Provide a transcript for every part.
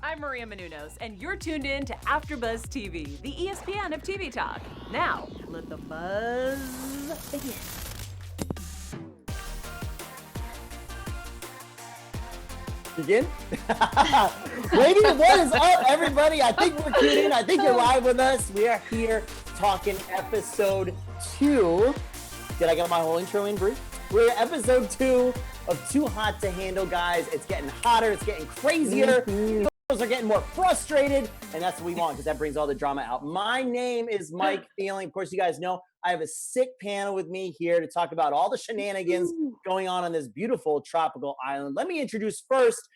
I'm Maria Menounos, and you're tuned in to AfterBuzz TV, the ESPN of TV talk. Now, let the buzz begin. Begin? Lady, what is up, everybody? I think we're tuned in. I think you're live with us. We are here talking episode 2. Did I get my whole intro in, Brie? We're at episode 2 of Too Hot to Handle, guys. It's getting hotter. It's getting crazier. Girls are getting more frustrated, and that's what we want because that brings all the drama out. My name is Mike Thieling. Of course, you guys know I have a sick panel with me here to talk about all the shenanigans going on this beautiful tropical island. Let me introduce first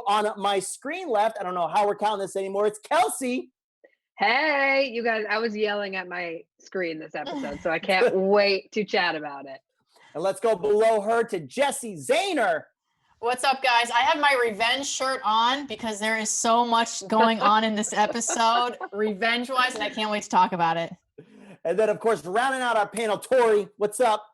on my screen left. I don't know how we're counting this anymore. It's Kelsey. Hey, you guys, I was yelling at my screen this episode, so I can't wait to chat about it. And let's go below her to Jessie. Zahner. What's up, guys? I have my revenge shirt on because there is so much going on in this episode, revenge-wise, and I can't wait to talk about it. And then, of course, rounding out our panel, Toree. What's up?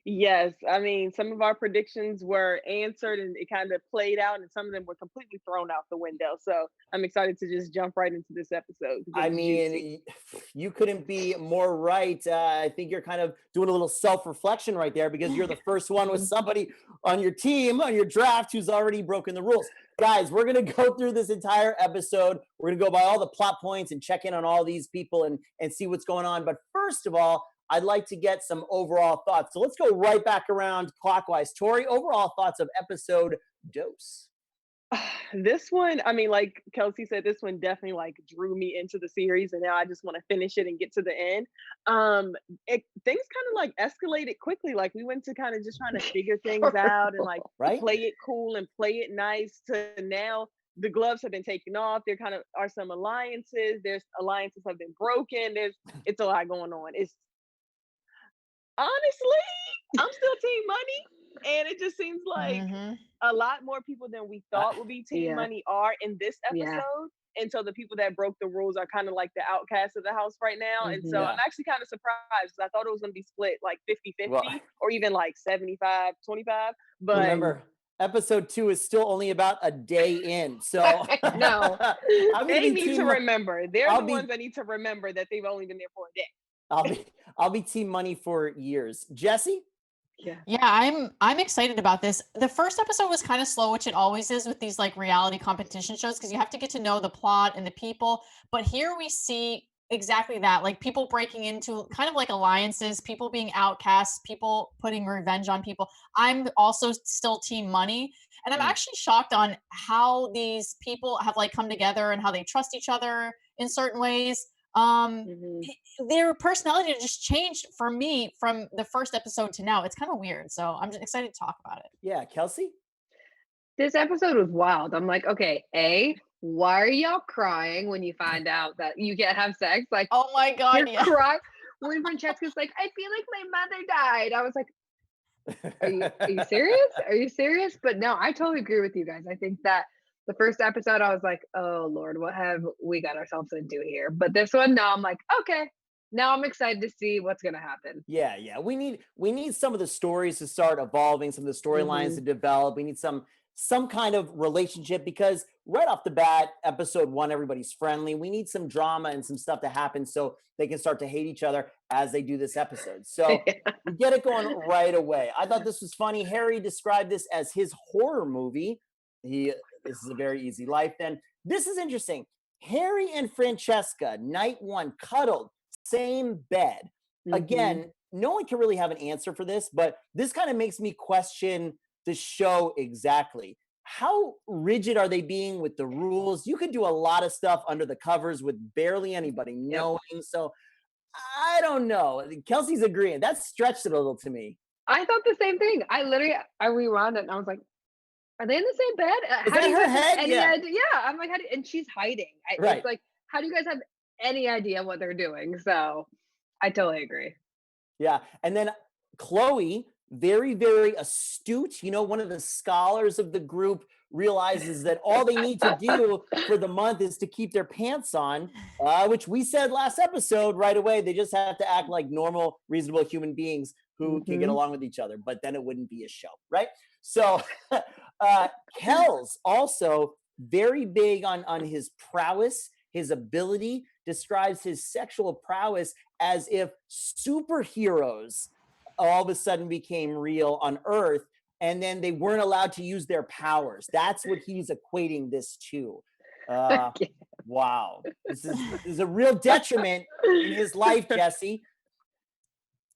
Yes, I mean, some of our predictions were answered and it kind of played out, and some of them were completely thrown out the window. So I'm excited to just jump right into this episode. I mean, you couldn't be more right. I think you're kind of doing a little self-reflection right there because you're the first one with somebody on your team, on your draft, who's already broken the rules. Guys, we're going to go through this entire episode. We're going to go by all the plot points and check in on all these people and see what's going on. But first of all, I'd like to get some overall thoughts. So let's go right back around clockwise. Toree, overall thoughts of episode Dose. This one, I mean, like Kelsey said, this one definitely like drew me into the series, and now I just want to finish it and get to the end. Things kind of like escalated quickly. Like we went to kind of just trying to figure things out and like play it cool and play it nice to now the gloves have been taken off. There kind of are some alliances. There's alliances have been broken. It's a lot going on. Honestly, I'm still Team Money, and it just seems like a lot more people than we thought would be Team Money are in this episode. And so the people that broke the rules are kind of like the outcasts of the house right now. And so I'm actually kind of surprised because I thought it was going to be split like 50-50 or even like 75-25. But remember, episode 2 is still only about a day in. So no, they need to remember. They're the ones that need to remember that they've only been there for a day. I'll be Team Money for years. Jessie? Yeah, I'm excited about this. The first episode was kind of slow, which it always is with these like reality competition shows because you have to get to know the plot and the people. But here we see exactly that, like people breaking into kind of like alliances, people being outcasts, people putting revenge on people. I'm also still Team Money. And I'm actually shocked on how these people have like come together and how they trust each other in certain ways. Their personality just changed for me from the first episode to now. It's kind of weird, so I'm just excited to talk about it. Yeah, Kelsey? This episode was wild. I'm like, okay, why are y'all crying when you find out that you can't have sex? Like, oh my god, you're crying when Francesca's like, I feel like my mother died. I was like, are you serious? Are you serious? But no, I totally agree with you guys. I think that the first episode, I was like, oh, Lord, what have we got ourselves into here? But this one, now I'm like, okay, now I'm excited to see what's going to happen. Yeah. We need some of the stories to start evolving, some of the storylines to develop. We need some kind of relationship because right off the bat, episode 1, everybody's friendly. We need some drama and some stuff to happen so they can start to hate each other as they do this episode. So we get it going right away. I thought this was funny. Harry described this as his horror movie. This is a very easy life. Then this is interesting. Harry and Francesca, night 1, cuddled, same bed. Again, no one can really have an answer for this, but this kind of makes me question the show exactly. How rigid are they being with the rules? You could do a lot of stuff under the covers with barely anybody knowing. So I don't know. Kelsey's agreeing. That stretched it a little to me. I thought the same thing. I rewound it and I was like, are they in the same bed? Is that her head? Yeah. I'm like, and she's hiding. It's like, how do you guys have any idea what they're doing? So I totally agree. Yeah. And then Chloe, very, very astute, one of the scholars of the group, realizes that all they need to do for the month is to keep their pants on, which we said last episode right away. They just have to act like normal, reasonable human beings who can get along with each other, but then it wouldn't be a show, right? So Kels also very big on his prowess, his ability, describes his sexual prowess as if superheroes all of a sudden became real on Earth, and then they weren't allowed to use their powers. That's what he's equating this to. Wow. This is a real detriment in his life, Jessie.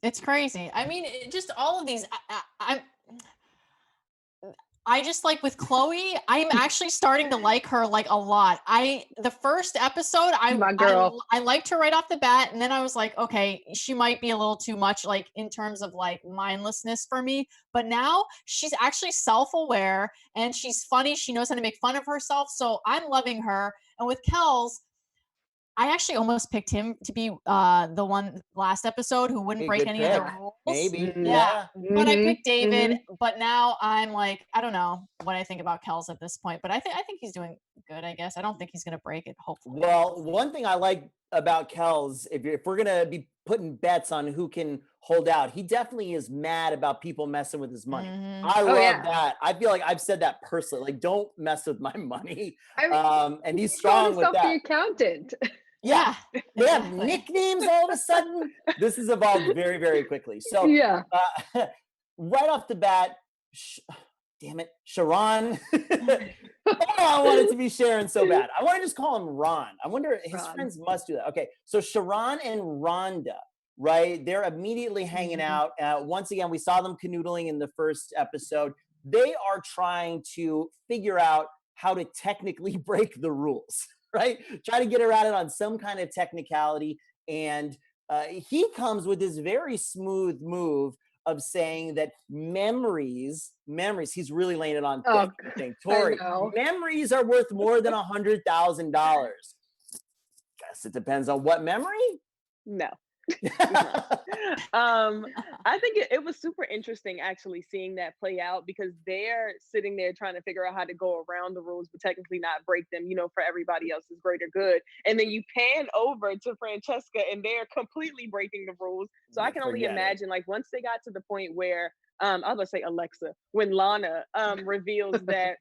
It's crazy. I mean, just all of these. I just like with Chloe, I'm actually starting to like her like a lot. The first episode, My girl. I liked her right off the bat, and then I was like, okay, she might be a little too much, like in terms of like mindlessness for me. But now she's actually self-aware and she's funny. She knows how to make fun of herself, so I'm loving her. And with Kels, I actually almost picked him to be the one last episode who wouldn't Hey, break good any of the pick. rules. Maybe. Yeah. But I Mhm, picked David, mhm. but now I'm like, I don't know what I think about Kels at this point, but I think he's doing good, I guess. I don't think he's gonna break it, hopefully. Well, one thing I like about Kels, if we're gonna be putting bets on who can hold out, he definitely is mad about people messing with his money. Mhm. I Oh, love yeah. that. I feel like I've said that personally. Like, don't mess with my money. I mean, And he's he called strong with himself the that. accountant. Yeah, they have exactly. nicknames all of a sudden. This has evolved very, very quickly. So, Yeah. right off the bat, damn it, Sharon. I wanted to be Sharon so bad. I want to just call him Ron. I wonder, his Ron. friends must do that. Okay, so Sharon and Rhonda, right? They're immediately hanging out. Once again, we saw them canoodling in the first episode. They are trying to figure out how to technically break the rules, right? Try to get around it on some kind of technicality. And he comes with this very smooth move of saying that memories, he's really laying it on Oh, thick, I think. I Toree, know. memories are worth more than $100,000. Guess it depends on what memory. No. I think it was super interesting actually seeing that play out because they're sitting there trying to figure out how to go around the rules, but technically not break them, for everybody else's greater good. And then you pan over to Francesca and they're completely breaking the rules. So I can only Forget it. imagine, like, once they got to the point where I was gonna say Alexa, when Lana reveals that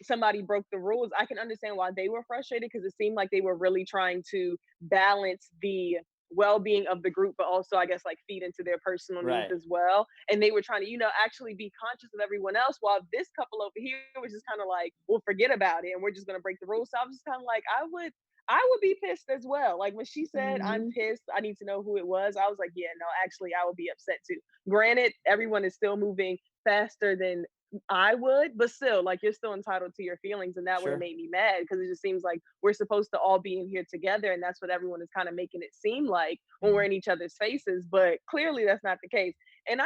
somebody broke the rules, I can understand why they were frustrated because it seemed like they were really trying to balance the well-being of the group, but also I guess like feed into their personal Right. needs as well. And they were trying to, actually be conscious of everyone else, while this couple over here was just kind of like, well, forget about it and we're just gonna break the rules. So I was just kind of like, I would be pissed as well. Like when she said, I'm pissed, I need to know who it was, I was like, yeah, no, actually I would be upset too. Granted, everyone is still moving faster than I would, but still, like, you're still entitled to your feelings, and that would Sure. have made me mad because it just seems like we're supposed to all be in here together, and that's what everyone is kind of making it seem like when we're in each other's faces. But clearly, that's not the case. And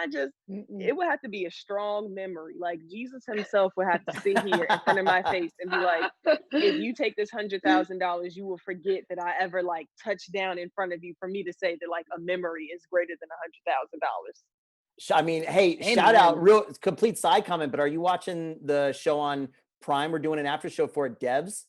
it would have to be a strong memory. Like Jesus himself would have to sit here in front of my face and be like, if you take this $100,000, you will forget that I ever like touched down in front of you for me to say that like a memory is greater than $100,000. I mean, hey, shout Amen. out, real complete side comment, but are you watching the show on Prime? We're doing an after show for it, Devs.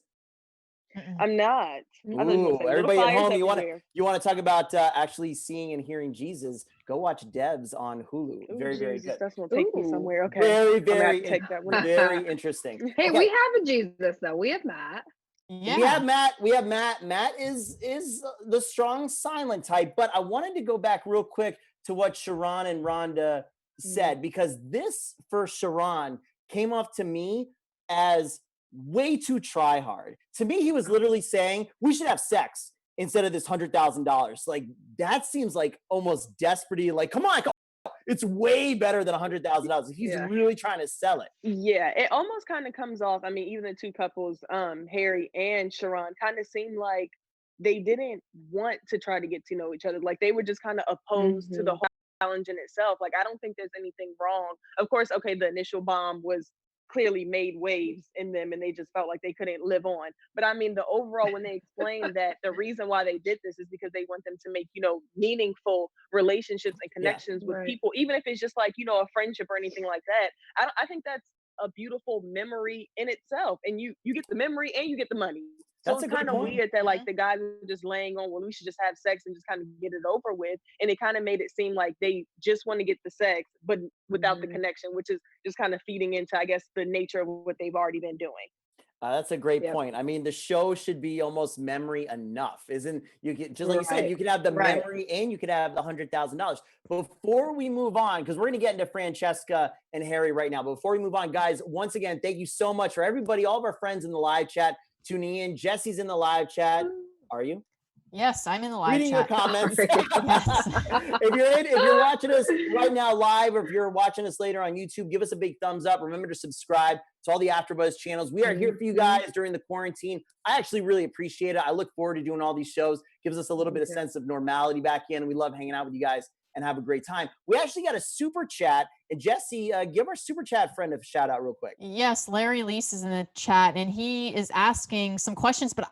I'm not. Ooh, everybody at home, you want to to talk about actually seeing and hearing Jesus? Go watch Devs on Hulu. Very, very good. That's gonna take me somewhere. Okay. Very, I'm gonna have very, to take that one. very interesting. Hey, Okay. we have a Jesus though. We have Matt. Yeah. We have Matt. We have Matt. Matt is the strong silent type. But I wanted to go back real quick to what Sharon and Rhonda said, because this for Sharon came off to me as way too try hard. To me, he was literally saying we should have sex instead of this $100,000. Like that seems like almost desperate. Like, come on, it's way better than $100,000. He's really trying to sell it. Yeah, it almost kind of comes off. I mean, even the two couples, Harry and Sharon, kind of seemed like they didn't want to try to get to know each other. Like they were just kind of opposed to the whole challenge in itself. Like I don't think there's anything wrong. Of course, okay, the initial bomb was clearly made waves in them and they just felt like they couldn't live on. But I mean, the overall, when they explained that the reason why they did this is because they want them to make, meaningful relationships and connections with people, even if it's just like, a friendship or anything like that. I think that's a beautiful memory in itself. And you get the memory and you get the money. So That's it's a good kind of point. weird that like the guys were just laying on, well, we should just have sex and just kind of get it over with. And it kind of made it seem like they just want to get the sex, but without the connection, which is just kind of feeding into, I guess, the nature of what they've already been doing. That's a great Yep. point. I mean, the show should be almost memory enough, isn't you? Can, just like you said, Right. you can have the Right. memory and you could have the $100,000. Before we move on, because we're going to get into Francesca and Harry right now. But before we move on, guys, once again, thank you so much for everybody, all of our friends in the live chat tuning in. Jesse's in the live chat. Are you? Yes, I'm in the live Reading chat. your comments. Yes. If you're watching us right now live, or if you're watching us later on YouTube, give us a big thumbs up. Remember to subscribe to all the AfterBuzz channels. We are here for you guys during the quarantine. I actually really appreciate it. I look forward to doing all these shows. Gives us a little bit of sense of normality back in. We love hanging out with you guys and have a great time. We actually got a super chat. And Jessie, give our super chat friend a shout out real quick. Yes, Larry Lease is in the chat and he is asking some questions, but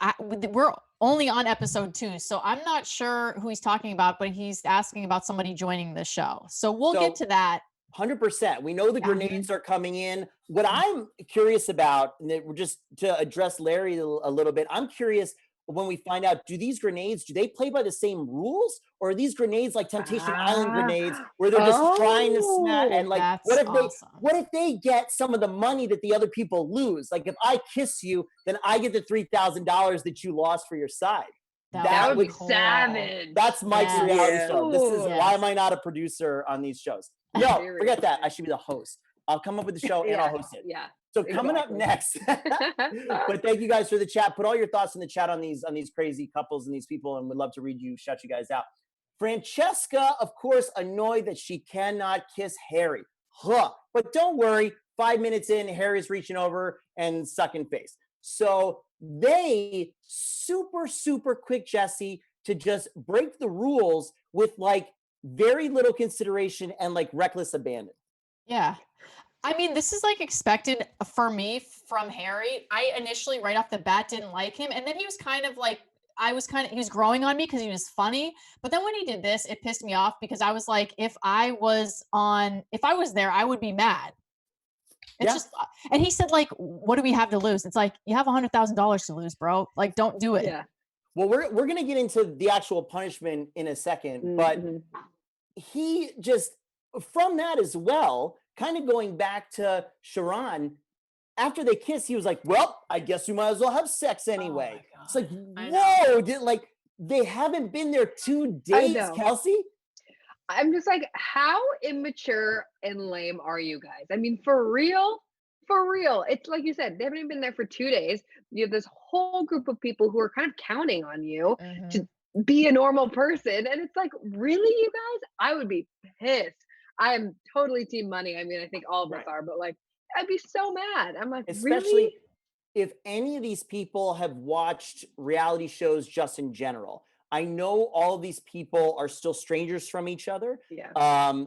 we're only on episode 2, so I'm not sure who he's talking about, but he's asking about somebody joining the show. So we'll get to that. 100%. We know the grenades are coming in. What I'm curious about, and we're just to address Larry a little bit, I'm curious when we find out, do these grenades, do they play by the same rules? Or are these grenades like Temptation Island grenades where they're just trying to smash? And like, what if they get some of the money that the other people lose? Like if I kiss you, then I get the $3,000 that you lost for your side. That would be savage. That's Mike's reality show. This is why am I not a producer on these shows? No, forget that. I should be the host. I'll come up with the show and I'll host it. Yeah. So coming up next, but thank you guys for the chat. Put all your thoughts in the chat on these crazy couples and these people, and we'd love to read you, shout you guys out. Francesca, of course, annoyed that she cannot kiss Harry. But don't worry, 5 minutes in, Harry's reaching over and sucking face. So they super quick, Jessie, to just break the rules with like very little consideration and like reckless abandon. Yeah. I mean, this is like expected for me from Harry. I initially, right off the bat, didn't like him. And then he was kind of like, he was growing on me because he was funny. But then when he did this, it pissed me off because I was like, if I was there, I would be mad. It's just, and he said like, what do we have to lose? It's like, you have $100,000 to lose, bro. Like, don't do it. Yeah. Well, we're going to get into the actual punishment in a second, but he just, from that as well, kind of going back to Sharon, after they kiss, he was like, well, I guess we might as well have sex anyway. It's like, whoa, they haven't been there 2 days, Kelsey? I'm just like, how immature and lame are you guys? I mean, for real. It's like you said, they haven't even been there for 2 days. You have this whole group of people who are kind of counting on you to be a normal person. And it's like, really, you guys? I would be pissed. I am totally team money. I mean, I think all of us are, but like, I'd be so mad. I'm like, especially really? If any of these people have watched reality shows just in general. I know all of these people are still strangers from each other. Yeah.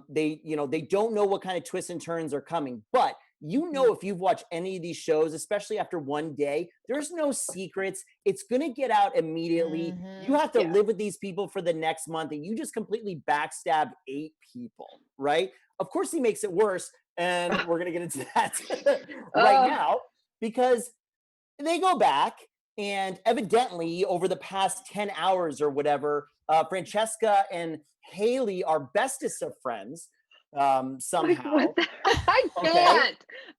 They don't know what kind of twists and turns are coming, but if you've watched any of these shows, especially after 1 day, there's no secrets. It's going to get out immediately. You have to live with these people for the next month, and you just completely backstabbed 8 people, right? Of course, he makes it worse, and we're going to get into that right now, because they go back, and evidently over the past 10 hours or whatever, Francesca and Haley are bestest of friends. Somehow.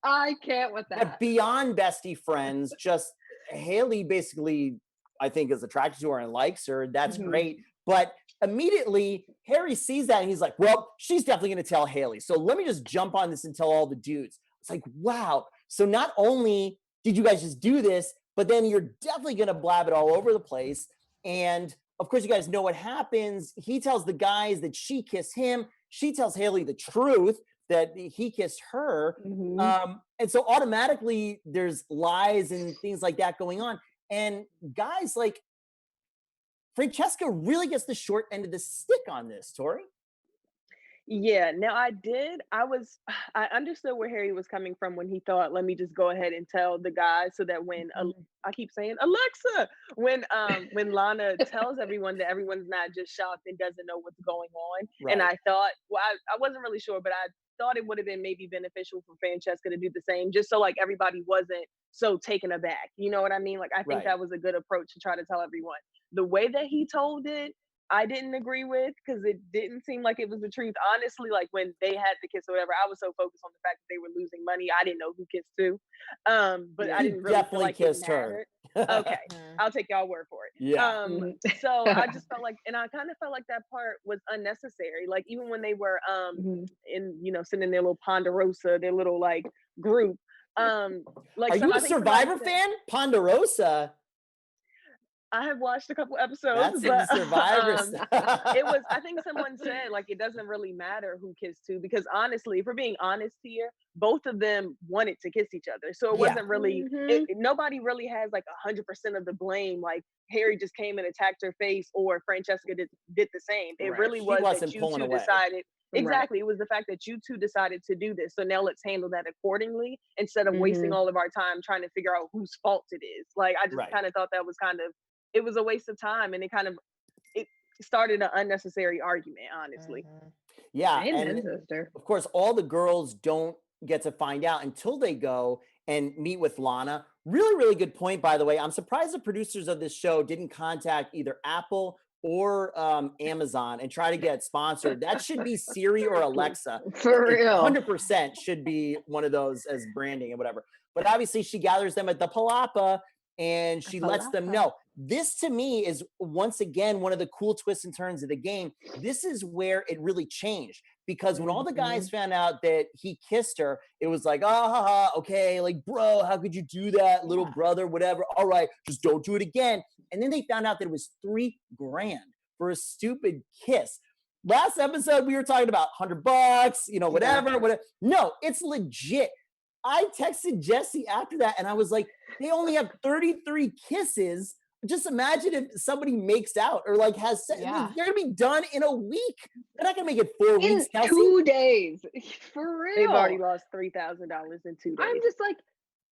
I can't with that. But beyond bestie friends, just Haley basically, I think, is attracted to her and likes her. That's great. But immediately Harry sees that and he's like, well, she's definitely going to tell Haley. So let me just jump on this and tell all the dudes. It's like, wow. So not only did you guys just do this, but then you're definitely going to blab it all over the place. And of course, you guys know what happens. He tells the guys that she kissed him. She tells Haley the truth that he kissed her. And so automatically there's lies and things like that going on. And guys, like, Francesca really gets the short end of the stick on this, Toree. Yeah, now I understood where Harry was coming from when he thought, let me just go ahead and tell the guys so that when I keep saying Alexa, when Lana tells everyone that everyone's not just shocked and doesn't know what's going on. Right. And I thought, well, I wasn't really sure, but I thought it would have been maybe beneficial for Francesca to do the same, just so like everybody wasn't so taken aback. You know what I mean? Like, I think that was a good approach to try to tell everyone. The way that he told it, I didn't agree with, because it didn't seem like it was the truth. Honestly, like when they had the kiss or whatever, I was so focused on the fact that they were losing money, I didn't know who kissed who. But I He didn't really feel definitely like it kissed her. mattered. Okay, Mhm. I'll take y'all word for it. Yeah. So I just felt like, and I kind of felt like that part was unnecessary. Like even when they were in, sitting in their little Ponderosa, their little like group. Like Are you a I think somebody Survivor said, fan? Ponderosa. I have watched a couple episodes, That's in but Survivor. it was, I think someone said like it doesn't really matter who kissed who, because honestly, if we're being honest here, both of them wanted to kiss each other. So it Yeah. wasn't really nobody really has like 100% of the blame, like Harry just came and attacked her face, or Francesca did the same. It Right. really She was that wasn't you pulling two away. decided. Right. Exactly. It was the fact that you two decided to do this. So now let's handle that accordingly, instead of wasting all of our time trying to figure out whose fault it is. Like I just Right. kind of thought that was it was a waste of time, and it started an unnecessary argument, honestly. Yeah. Amen, And sister. of course, all the girls don't get to find out until they go and meet with Lana. Really, really good point, by the way. I'm surprised the producers of this show didn't contact either Apple or Amazon and try to get sponsored. That should be Siri or Alexa. For It real. 100% should be one of those as branding and whatever. But obviously, she gathers them at the Palapa and she lets them know. This to me is once again one of the cool twists and turns of the game. This is where it really changed, because when all the guys found out that he kissed her, it was like, okay, like, bro, how could you do that, little brother, whatever. All right, just don't do it again. And then they found out that it was $3,000 for a stupid kiss. Last episode we were talking about $100, whatever. No, it's legit. I texted Jessie after that and I was like, they only have 33 kisses. Just imagine if somebody makes out or like has sex. Yeah. They're gonna be done in a week. They're not gonna make it 4 In weeks, Kelsey. 2 days. For real. They've already lost $3,000 in 2 days. I'm just like,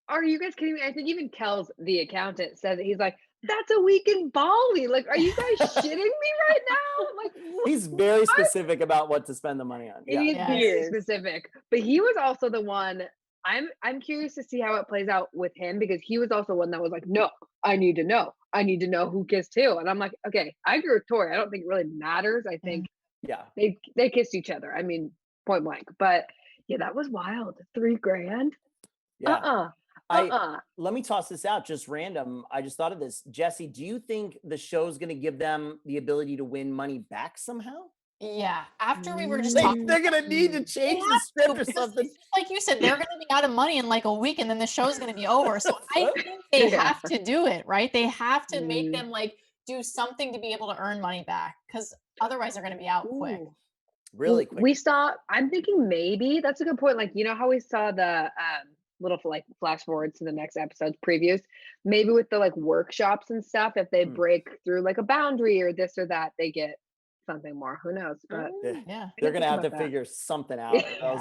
are you guys kidding me? I think even Kels, the accountant, said that he's like, that's a week in Bali. Like, are you guys shitting me right now? Like, He's very specific about what to spend the money on. Yeah. he's Yes. very specific. But he was also the one. I'm curious to see how it plays out with him, because he was also one that was like, no, I need to know. I need to know who kissed who. And I'm like, okay, I agree with Toree. I don't think it really matters. I think Yeah. they kissed each other. I mean, point blank. But yeah, that was wild. $3,000. Yeah. Let me toss this out, just random. I just thought of this. Jessie, do you think the show's going to give them the ability to win money back somehow? Yeah. After we were just talking, They're going to need to change the script or something. like you said, they're going to be out of money in like a week, and then the show's going to be over. So I think they have to do it, right? They have to make them like do something to be able to earn money back, because otherwise they're going to be out quick. Really quick. I'm thinking maybe that's a good point. Like, how we saw the little like flash forwards to the next episode's previews, maybe with the like workshops and stuff, if they break through like a boundary or this or that, they get something more. Who knows? But Yeah. They're going to have to figure something out.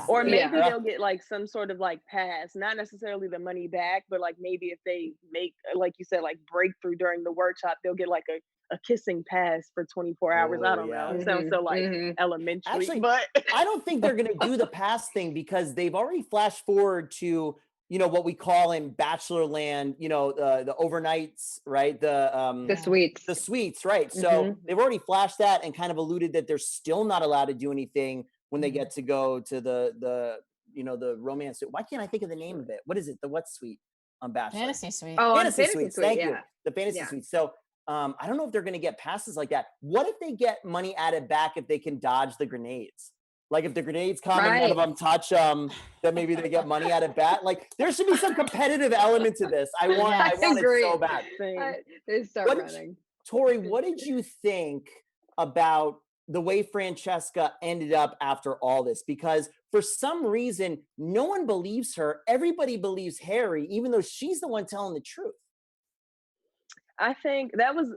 Or maybe they'll get like some sort of like pass, not necessarily the money back, but like maybe if they make, like you said, like breakthrough during the workshop, they'll get like a kissing pass for 24 hours. I don't know. It sounds so like elementary. Actually, but I don't think they're going to do the pass thing, because they've already flashed forward to, what we call in Bachelor Land, the overnights, right? the suites. The suites, right? So they've already flashed that and kind of alluded that they're still not allowed to do anything when they get to go to the romance suite. Why can't I think of the name of it? What is it? The what suite on Bachelor? Fantasy suite. Oh, Fantasy suites. Thank you. yeah. The fantasy suite. So I don't know if they're going to get passes like that. What if they get money added back if they can dodge the grenades? Like if the grenades come and none of them touch them, then maybe they get money added back. Like there should be some competitive element to this. I want it so bad. They start running. Toree, what did you think about the way Francesca ended up after all this? Because for some reason, no one believes her. Everybody believes Harry, even though she's the one telling the truth. I think that was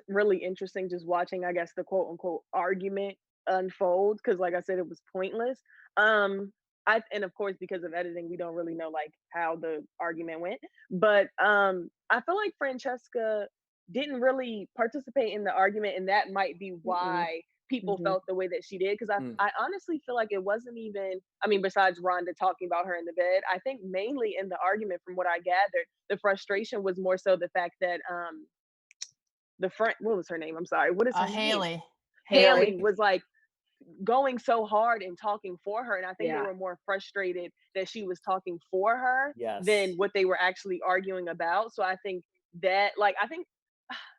really interesting, just watching, I guess, the quote unquote argument unfold, because like I said, it was pointless. And of course, because of editing, we don't really know like how the argument went. But I feel like Francesca didn't really participate in the argument, and that might be why people felt the way that she did. Because I honestly feel like it wasn't even, I mean, besides Rhonda talking about her in the bed, I think mainly in the argument, from what I gathered, the frustration was more so the fact that what was her name? I'm sorry. What is her name? Haley. Haley was like going so hard and talking for her. And I think they were more frustrated that she was talking for her than what they were actually arguing about. So I think that, like,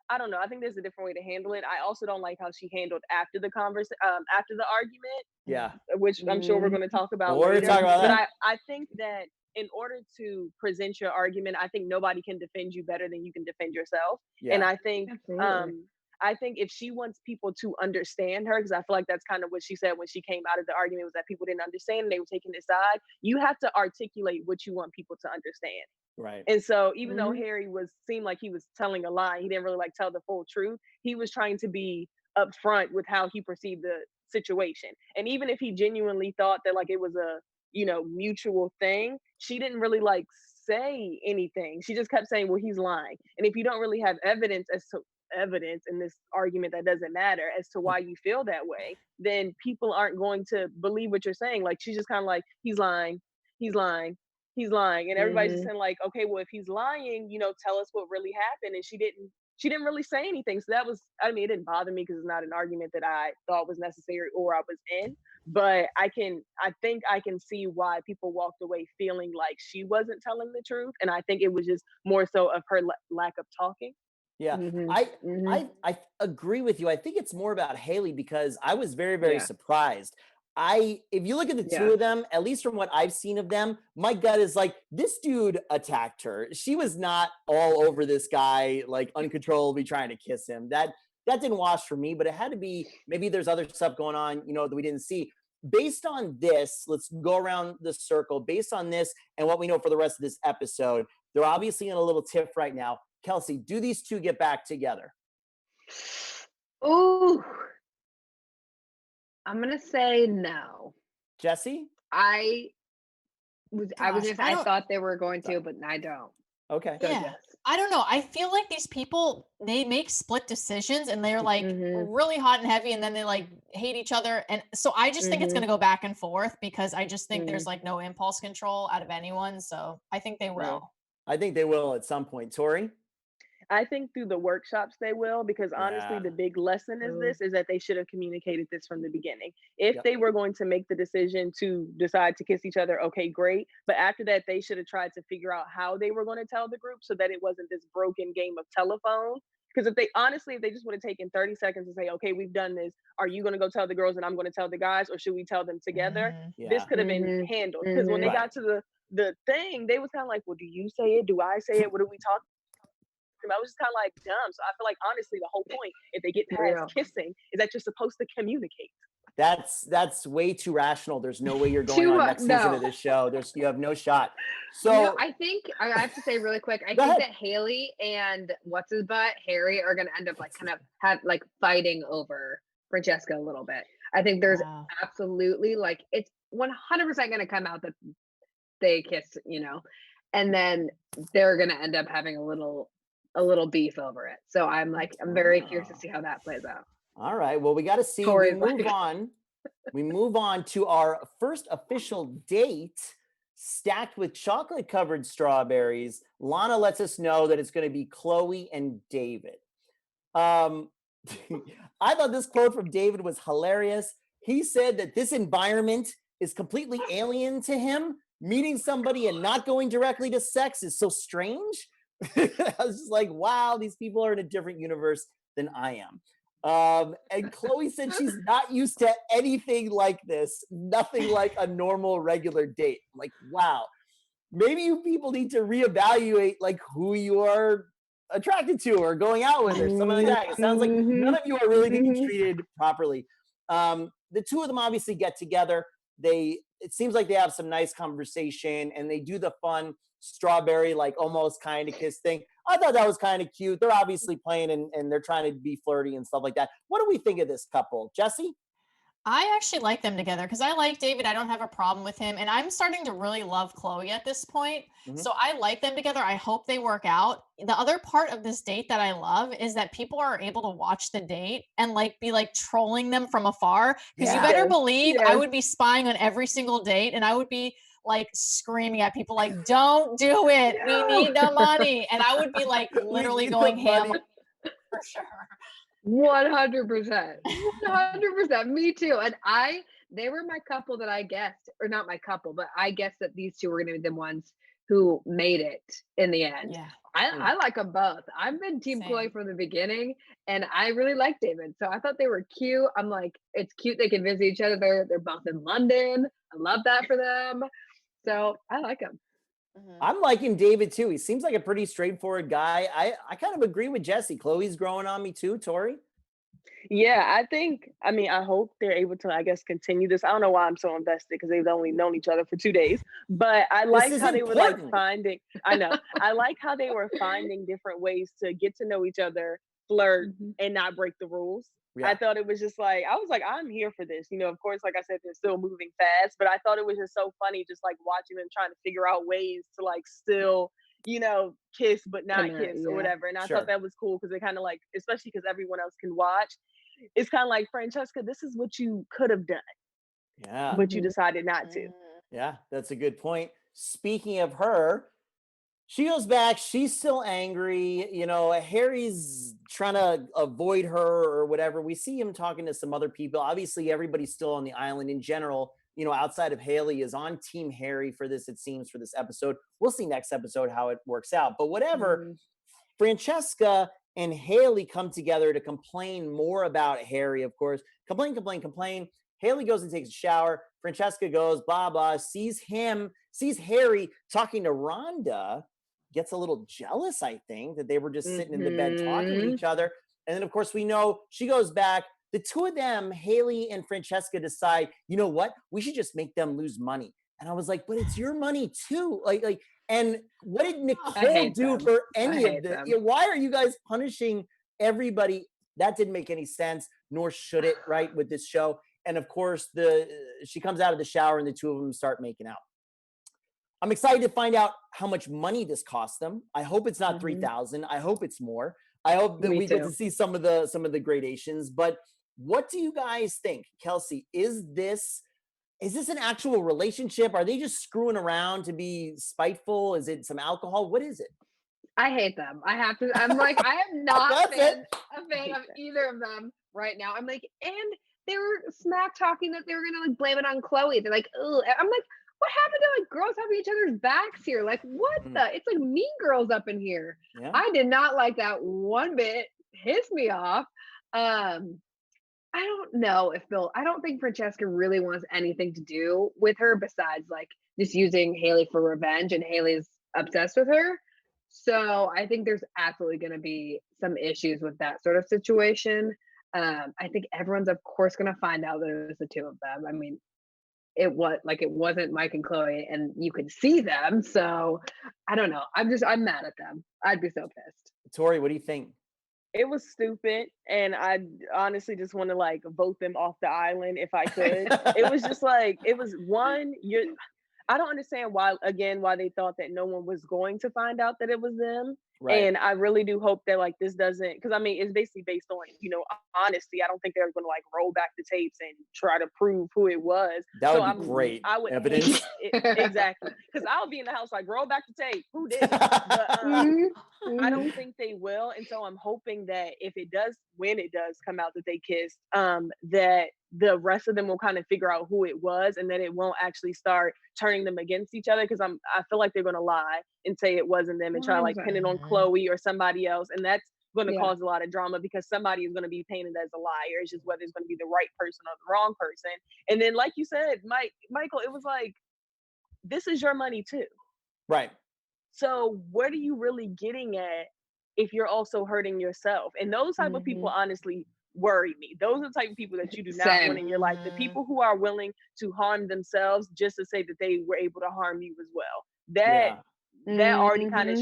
I don't know. I think there's a different way to handle it. I also don't like how she handled after the after the argument. Yeah. Which I'm sure we're going to talk about We're later. gonna talk about but that. I think that in order to present your argument, I think nobody can defend you better than you can defend yourself. Yeah. And I think Absolutely. I think if she wants people to understand her, because I feel like that's kind of what she said when she came out of the argument, was that people didn't understand and they were taking his side. You have to articulate what you want people to understand. Right. And so even though Harry seemed like he was telling a lie, he didn't really like tell the full truth. He was trying to be upfront with how he perceived the situation. And even if he genuinely thought that like it was a, mutual thing, she didn't really like say anything. She just kept saying, well, he's lying. And if you don't really have evidence in this argument that doesn't matter as to why you feel that way, then people aren't going to believe what you're saying. Like, she's just kind of like, he's lying, he's lying, he's lying. And everybody's just saying like, okay, well, if he's lying, tell us what really happened. And she didn't really say anything. So that was, I mean, it didn't bother me because it's not an argument that I thought was necessary or I was in. But I think I can see why people walked away feeling like she wasn't telling the truth. And I think it was just more so of her lack of talking. Yeah, I agree with you. I think it's more about Haley because I was very, very surprised. If you look at the two of them, at least from what I've seen of them, my gut is like, this dude attacked her. She was not all over this guy, like uncontrollably trying to kiss him. That didn't wash for me, but it had to be, maybe there's other stuff going on, that we didn't see. Based on this, let's go around the circle. Based on this and what we know for the rest of this episode, they're obviously in a little tiff right now. Kelsey, do these two get back together? Ooh. I'm gonna say no. Jessie? I thought they were going to, Sorry. but I don't. Okay. So Yeah. yes. I don't know. I feel like these people, they make split decisions and they're like really hot and heavy and then they like hate each other. And so I just think it's going to go back and forth because I just think there's like no impulse control out of anyone. So I think they will. I think they will at some point. Toree? I think through the workshops they will, because honestly, the big lesson is that they should have communicated this from the beginning. If they were going to make the decision to decide to kiss each other, okay, great. But after that, they should have tried to figure out how they were going to tell the group so that it wasn't this broken game of telephone. Because if they just would have taken 30 seconds to say, okay, we've done this. Are you going to go tell the girls and I'm going to tell the guys, or should we tell them together? This could have been handled. Because when they got to the thing, they was kind of like, well, do you say it? Do I say it? What do we talk? I was just kind of like, dumb. So I feel like honestly, the whole point, if they get past kissing, is that you're supposed to communicate. That's way too rational. There's no way you're going on next season of this show. You have no shot. So I think I have to say really quick. I think that Haley and what's his butt Harry are going to end up like kind of fighting over Francesca a little bit. I think there's absolutely like it's 100% going to come out that they kiss, and then they're going to end up having a little beef over it. So I'm very curious to see how that plays out. All right. Well, we got to see. We move on to our first official date, stacked with chocolate covered strawberries. Lana lets us know that it's going to be Chloe and David. I thought this quote from David was hilarious. He said that this environment is completely alien to him. Meeting somebody and not going directly to sex is so strange. I was just like, wow, these people are in a different universe than I am. And Chloe said she's not used to anything like this, nothing like a normal, regular date. I'm like, wow, maybe you people need to reevaluate like who you are attracted to or going out with or something like that. It sounds like none of you are really being treated properly. The two of them obviously get together. It seems like they have some nice conversation and they do the fun strawberry, like almost kind of kiss thing. I thought that was kind of cute. They're obviously playing and they're trying to be flirty and stuff like that. What do we think of this couple? Jessie? I actually like them together because I like David. I don't have a problem with him. And I'm starting to really love Chloe at this point. So I like them together. I hope they work out. The other part of this date that I love is that people are able to watch the date and be trolling them from afar. Because you better believe I would be spying on every single date and I would be screaming at people like, don't do it. We need the money. And I would be literally going ham for sure. 100%. 100%. Me too. And they were my couple that I guessed, or not my couple, but I guessed that these two were going to be the ones who made it in the end. Yeah. I like them both. I've been Team Chloe Same. from the beginning, and I really like David. So I thought they were cute. I'm like, it's cute they can visit each other. They're both in London. I love that for them. So I like them. I'm liking David too. He seems like a pretty straightforward guy. I kind of agree with Jessie. Chloe's growing on me too. Toree? Yeah, I hope they're able to, I guess, continue this. I don't know why I'm so invested because they've only known each other for 2 days, but I like is how they were like important. finding, I know, I like how they were finding different ways to get to know each other, flirt, and not break the rules. Yeah. I thought it was just like, I was like, I'm here for this. Of course, like I said, they're still moving fast, but I thought it was just so funny, just like watching them trying to figure out ways to like still, kiss, but not Connect, kiss or yeah. whatever. And I Sure. thought that was cool because it kind of like, especially because everyone else can watch, it's kind of like, Francesca, this is what you could have done, Yeah. but you decided not to. Yeah, that's a good point. Speaking of her, she goes back. She's still angry. Harry's trying to avoid her or whatever. We see him talking to some other people. Obviously, everybody's still on the island in general. Outside of Haley is on Team Harry for this, it seems, for this episode. We'll see next episode how it works out. But whatever, Francesca and Haley come together to complain more about Harry, of course. Complain. Haley goes and takes a shower. Francesca goes, blah, blah, sees Harry talking to Rhonda, gets a little jealous, I think, that they were just sitting in the bed talking to each other. And then, of course, we know she goes back. The two of them, Haley and Francesca, decide, you know what? We should just make them lose money. And I was like, but it's your money too. And what did Nicole do for any of this? Why are you guys punishing everybody? That didn't make any sense, nor should it, right, with this show. And of course, she comes out of the shower and the two of them start making out. I'm excited to find out how much money this cost them. I hope it's not $3,000. I hope it's more. I hope that we get to see some of the gradations. But what do you guys think, Kelsey? Is this an actual relationship? Are they just screwing around to be spiteful? Is it some alcohol? What is it? I hate them. I have to. I'm like, I am not a fan of either of them right now. I'm like, and they were smack talking that they were gonna like blame it on Chloe. They're like, oh, I'm like, what happened to like girls having each other's backs here? Like, what the? It's like Mean Girls up in here. Yeah. I did not like that one bit. Pissed me off. I don't know if I don't think Francesca really wants anything to do with her besides like just using Haley for revenge, and Haley's obsessed with her. So I think there's absolutely going to be some issues with that sort of situation. I think everyone's of course going to find out that it was the two of them. I mean, it wasn't Mike and Chloe, and you could see them. So I don't know. I'm mad at them. I'd be so pissed. Toree, what do you think? It was stupid, and I honestly just want to like vote them off the island if I could. It was just like, it was one, I don't understand why they thought that no one was going to find out that it was them. Right. And I really do hope that like this doesn't, because I mean, it's basically based on, honesty. I don't think they're going to like roll back the tapes and try to prove who it was. That would be great. I would evidence. Exactly. Because I'll be in the house like, roll back the tape. Who did it? But I don't think they will. And so I'm hoping that when it does come out that they kissed, that the rest of them will kind of figure out who it was, and then it won't actually start turning them against each other, because I feel like they're going to lie and say it wasn't them and try to like pin it on Chloe or somebody else, and that's going to cause a lot of drama because somebody is going to be painted as a liar. It's just whether it's going to be the right person or the wrong person. And then like you said, Michael, it was like, this is your money too. Right. So what are you really getting at if you're also hurting yourself? And those type of people honestly worry me. Those are the type of people that you do not want in your life. The people who are willing to harm themselves just to say that they were able to harm you as well. That already kind of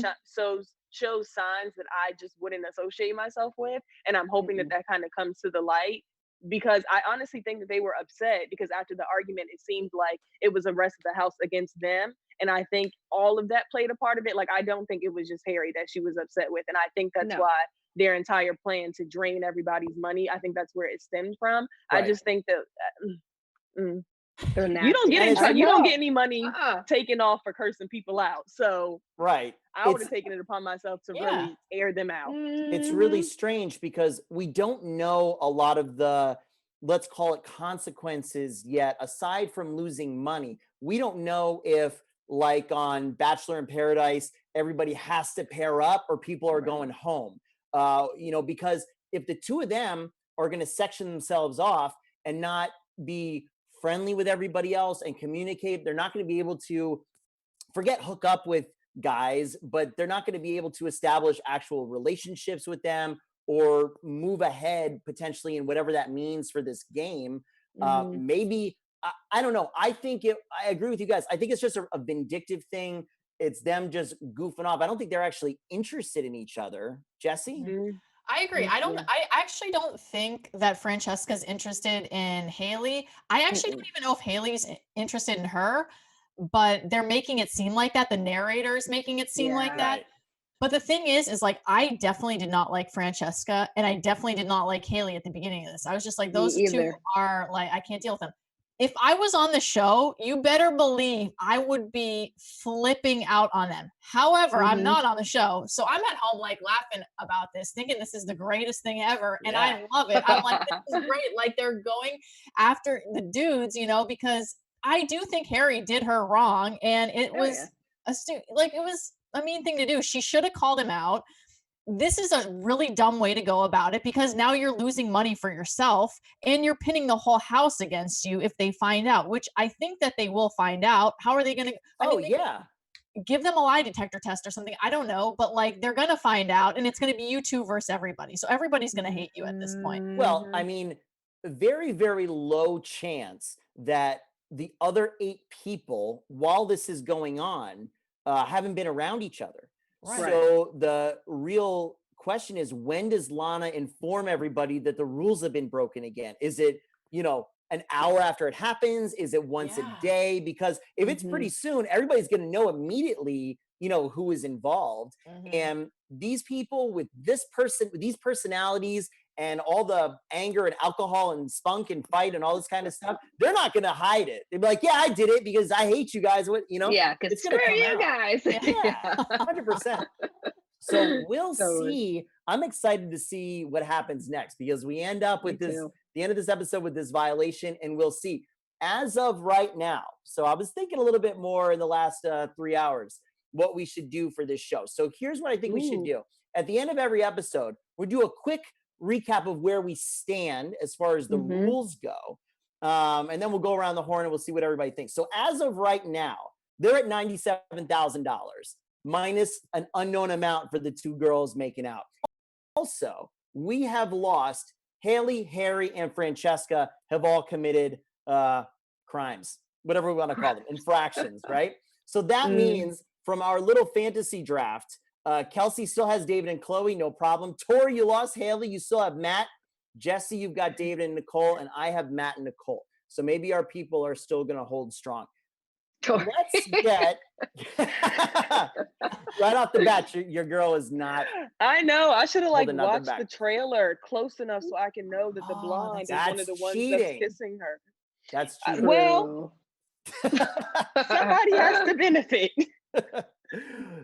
shows signs that I just wouldn't associate myself with. And I'm hoping that kind of comes to the light, because I honestly think that they were upset because after the argument, it seemed like it was the rest of the house against them. And I think all of that played a part of it. Like, I don't think it was just Harry that she was upset with. And I think that's why their entire plan to drain everybody's money, I think that's where it stemmed from. Right. I just think that They're You don't get nasty. any, you don't get any money Uh-uh. taken off for cursing people out. So Right. I would have taken it upon myself to really air them out. It's really strange because we don't know a lot of the, let's call it, consequences yet, aside from losing money. We don't know if, like on Bachelor in Paradise, everybody has to pair up or people are going home. You know, because if the two of them are going to section themselves off and not be friendly with everybody else and communicate, they're not going to be able to, forget hook up with guys, but they're not going to be able to establish actual relationships with them or move ahead potentially in whatever that means for this game. Maybe, I don't know. I agree with you guys. I think it's just a vindictive thing. It's them just goofing off. I don't think they're actually interested in each other. Jessie? I agree. I actually don't think that Francesca's interested in Haley. I actually don't even know if Haley's interested in her, but they're making it seem like that. The narrator's making it seem like that. Right. But the thing is like, I definitely did not like Francesca and I definitely did not like Haley at the beginning of this. I was just like, those two are like, I can't deal with them. If I was on the show, you better believe I would be flipping out on them. However, I'm not on the show. So I'm at home like laughing about this, thinking this is the greatest thing ever. And I love it. I'm like, this is great. Like they're going after the dudes, you know, because I do think Harry did her wrong. And it was it was a mean thing to do. She should have called him out. This is a really dumb way to go about it because now you're losing money for yourself and you're pinning the whole house against you if they find out, which I think that they will find out. How are they going to? Give them a lie detector test or something. I don't know, but like they're going to find out and it's going to be you two versus everybody. So everybody's going to hate you at this point. Well, I mean, very, very low chance that the other 8 people, while this is going on, haven't been around each other. Right. So the real question is, when does Lana inform everybody that the rules have been broken again? Is it, you know, an hour after it happens? Is it once a day? Because if it's pretty soon, everybody's going to know immediately, you know, who is involved. And these people with this person, with these personalities and all the anger and alcohol and spunk and fight and all this kind of stuff, they're not going to hide it. They'll be like, yeah, I did it because I hate you guys. What, you know? Yeah, because screw you guys. Yeah, 100%. So we'll see. I'm excited to see what happens next because we end up with the end of this episode with this violation, and we'll see. As of right now, so I was thinking a little bit more in the last 3 hours what we should do for this show. So here's what I think we should do. At the end of every episode, we'll do a quick recap of where we stand as far as the rules go. And then we'll go around the horn and we'll see what everybody thinks. So as of right now, they're at $97,000 minus an unknown amount for the 2 girls making out. Also, we have lost Haley, Harry, and Francesca have all committed crimes, whatever we want to call them, infractions, right? So that means from our little fantasy draft, Kelsey still has David and Chloe, no problem. Toree, you lost Haley, you still have Matt. Jessie, you've got David and Nicole, and I have Matt and Nicole. So maybe our people are still going to hold strong. Let's get right off the bat. Your girl is not. I know. I should have like watched the trailer close enough so I can know that the blonde is one of the ones that's kissing her. That's cheating. Well, somebody has to benefit.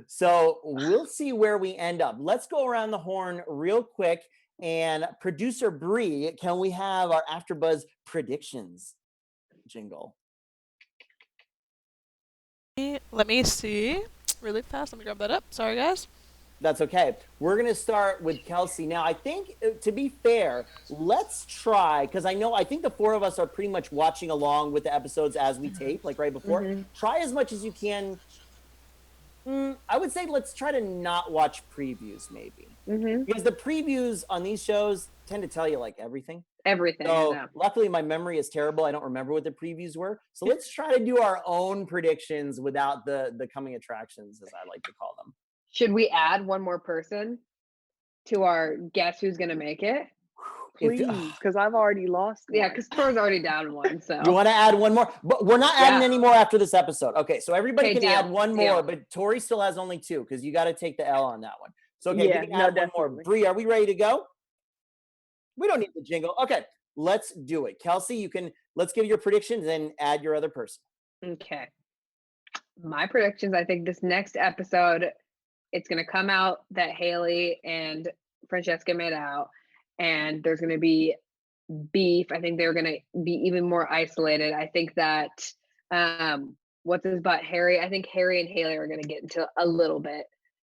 So we'll see where we end up. Let's go around the horn real quick. And producer Bree, can we have our AfterBuzz predictions jingle? Let me see really fast. Let me grab that up. Sorry, guys. That's okay. We're going to start with Kelsey. Now, I think, to be fair, let's try, because I think the 4 of us are pretty much watching along with the episodes as we tape, like right before. Try as much as you can. I would say let's try to not watch previews, maybe. Because the previews on these shows tend to tell you, like, everything. So luckily, my memory is terrible. I don't remember what the previews were. So let's try to do our own predictions without the coming attractions, as I like to call them. Should we add one more person to our guess who's going to make it? Please, because I've already lost one. Yeah, because Tore's already down one. So you want to add one more? But we're not adding any more after this episode. Okay, so everybody can add one more, but Toree still has only 2 because you got to take the L on that one. So okay, we can add one more. Bree, are we ready to go? We don't need the jingle. Okay, let's do it. Kelsey, let's give your predictions and add your other person. Okay. My predictions, I think this next episode, it's going to come out that Haley and Francesca made out, and there's going to be beef. I think they're going to be even more isolated. I think that what's his butt, Harry? I think Harry and Haley are going to get into a little bit.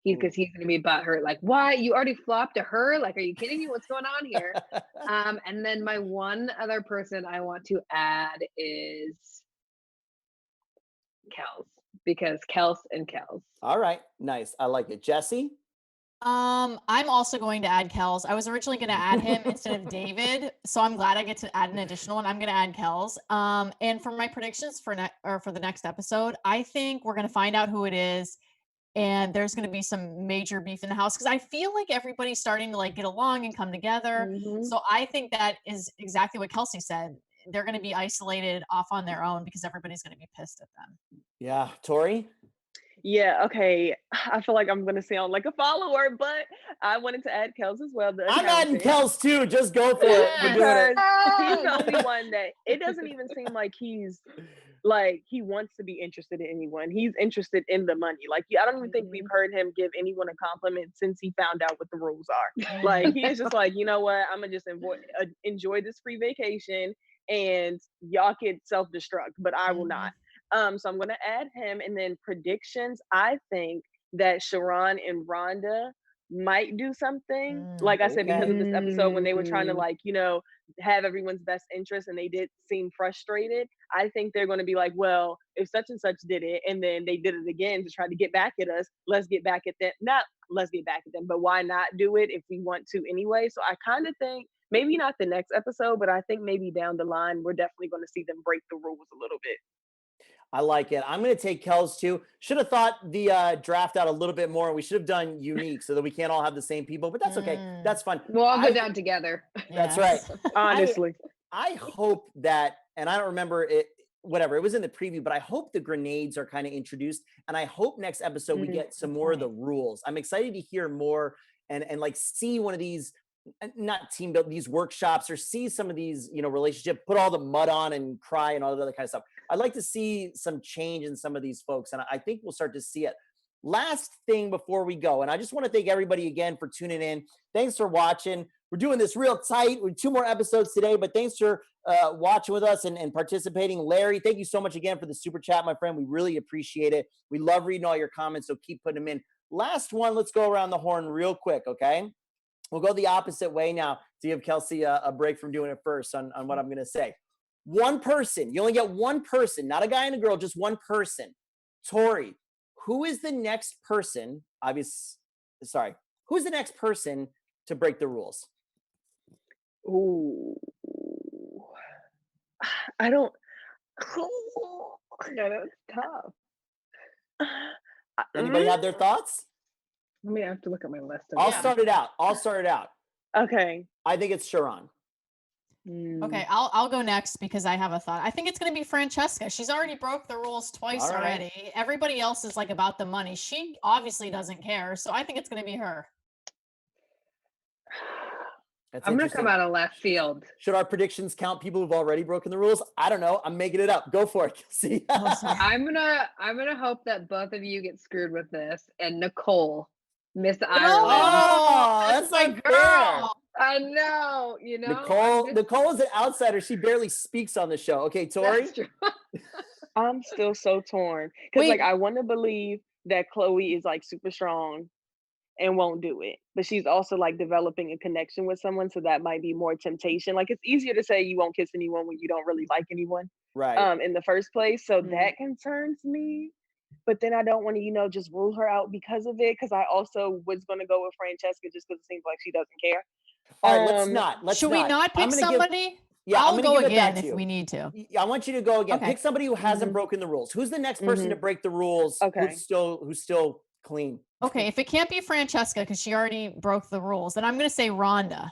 Because he's going to be butthurt. Like, what? You already flopped to her? Like, are you kidding me? What's going on here? And then my one other person I want to add is Kels, because Kels and Kels. All right, nice. I like it. Jessie? I'm also going to add Kels. I was originally going to add him instead of David, so I'm glad I get to add an additional one. I'm going to add Kels. And for my predictions for the next episode, I think we're going to find out who it is. And there's going to be some major beef in the house because I feel like everybody's starting to like get along and come together. So I think that is exactly what Kelsey said. They're going to be isolated off on their own because everybody's going to be pissed at them. Yeah. Toree? Yeah, okay. I feel like I'm going to sound like a follower, but I wanted to add Kels as well. I'm adding Kels too. Just go for it. We're doing it. He's the only one that it doesn't even seem like he's like he wants to be interested in anyone. He's interested in the money. Like I don't even think we've heard him give anyone a compliment since he found out what the rules are. Like he is just like, you know what? I'm gonna just enjoy this free vacation, and y'all can self-destruct, but I will not. So I'm gonna add him, and then predictions. I think that Sharon and Rhonda might do something. Like I said, because of this episode when they were trying to like, have everyone's best interest and they did seem frustrated. I think they're going to be like, well, if such and such did it and then they did it again to try to get back at us, let's get back at them. Not let's get back at them, but why not do it if we want to anyway? So I kind of think maybe not the next episode, but I think maybe down the line, we're definitely going to see them break the rules a little bit. I like it. I'm going to take Kels too. Should have thought the draft out a little bit more. We should have done unique so that we can't all have the same people, but that's okay. That's fun. We'll all go down together. That's right. Honestly. I hope that, and I don't remember it, whatever, it was in the preview, but I hope the grenades are kind of introduced. And I hope next episode we get some more of the rules. I'm excited to hear more and like see one of these, not team build, these workshops, or see some of these, relationship, put all the mud on and cry and all that other kind of stuff. I'd like to see some change in some of these folks, and I think we'll start to see it. Last thing before we go, and I just want to thank everybody again for tuning in. Thanks for watching. We're doing this real tight. We're 2 more episodes today, but thanks for watching with us and participating. Larry, thank you so much again for the super chat, my friend. We really appreciate it. We love reading all your comments, so keep putting them in. Last one, let's go around the horn real quick, okay? We'll go the opposite way now to give Kelsey a break from doing it first on what I'm going to say. One person, you only get one person, not a guy and a girl, just one person. Toree, who is the next person, who's the next person to break the rules? Ooh. I don't. Yeah, that's tough. Anybody have their thoughts? Let me have to look at my list. I'll start it out. Okay. I think it's Sharon. Okay, I'll go next because I have a thought. I think it's going to be Francesca. She's already broke the rules twice already. Everybody else is like about the money. She obviously doesn't care, so I think it's going to be her. That's I'm going to come out of left field. Should our predictions count people who've already broken the rules? I don't know. I'm making it up. Go for it. See. I'm gonna hope that both of you get screwed with this, and Nicole, Miss Ireland. Oh, that's my girl. I know, Nicole is an outsider. She barely speaks on the show. Okay, Toree? I'm still so torn. Because I want to believe that Chloe is like super strong and won't do it. But she's also like developing a connection with someone. So that might be more temptation. Like it's easier to say you won't kiss anyone when you don't really like anyone. Right. In the first place. So that concerns me. But then I don't want to, just rule her out because of it. Because I also was going to go with Francesca just because it seems like she doesn't care. All right, let's Should we not pick somebody? I'll go again if we need to. I want you to go again. Okay. Pick somebody who hasn't broken the rules. Who's the next person to break the rules? Okay. Who's still clean? Okay, if it can't be Francesca because she already broke the rules, then I'm going to say Rhonda.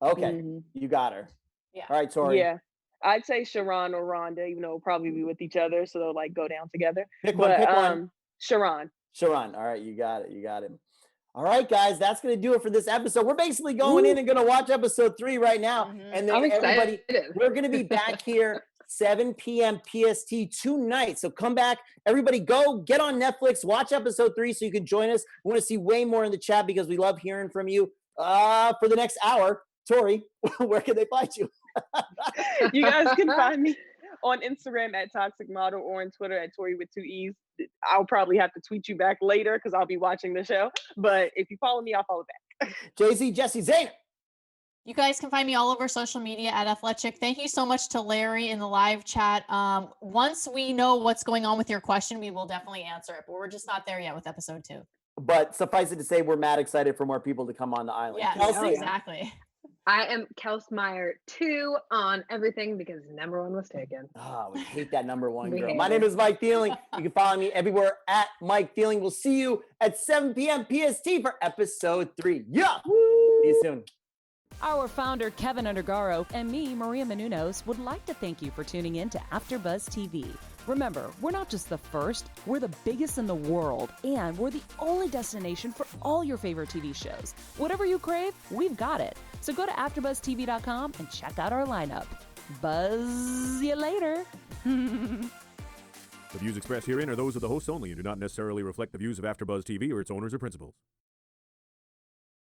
Okay, you got her. Yeah. All right, Toree. Yeah, I'd say Sharon or Rhonda, even though we'll probably be with each other, so they'll like go down together. Pick one. Sharon. Sharon. All right, you got it. All right, guys, that's going to do it for this episode. We're basically going in and going to watch episode 3 right now. And then I'm everybody, excited. we're going to be back here 7 p.m. PST tonight. So come back. Everybody go get on Netflix, watch episode 3 so you can join us. We want to see way more in the chat because we love hearing from you. For the next hour, Toree, where can they find you? You guys can find me on Instagram at Toxic Model or on Twitter at Toree with 2 E's. I'll probably have to tweet you back later because I'll be watching the show. But if you follow me, I'll follow back. Jessie, Zahner. You guys can find me all over social media at Athletic. Thank you so much to Larry in the live chat. Once we know what's going on with your question, we will definitely answer it, but we're just not there yet with episode 2. But suffice it to say, we're mad excited for more people to come on the island. Yes, Kelsey? exactly. I am Kelsey Meyer 2 on everything because number 1 was taken. Oh, we hate that number 1 We girl. hate My name it. is Mike Thieling. You can follow me everywhere at Mike Thieling. We'll see you at 7 p.m. PST for episode 3. Yeah. See you soon. Our founder, Keven Undergaro, and me, Maria Menounos, would like to thank you for tuning in to AfterBuzz TV. Remember, we're not just the first, we're the biggest in the world, and we're the only destination for all your favorite TV shows. Whatever you crave, we've got it. So go to AfterBuzzTV.com and check out our lineup. Buzz you later. The views expressed herein are those of the hosts only and do not necessarily reflect the views of AfterBuzz TV or its owners or principals.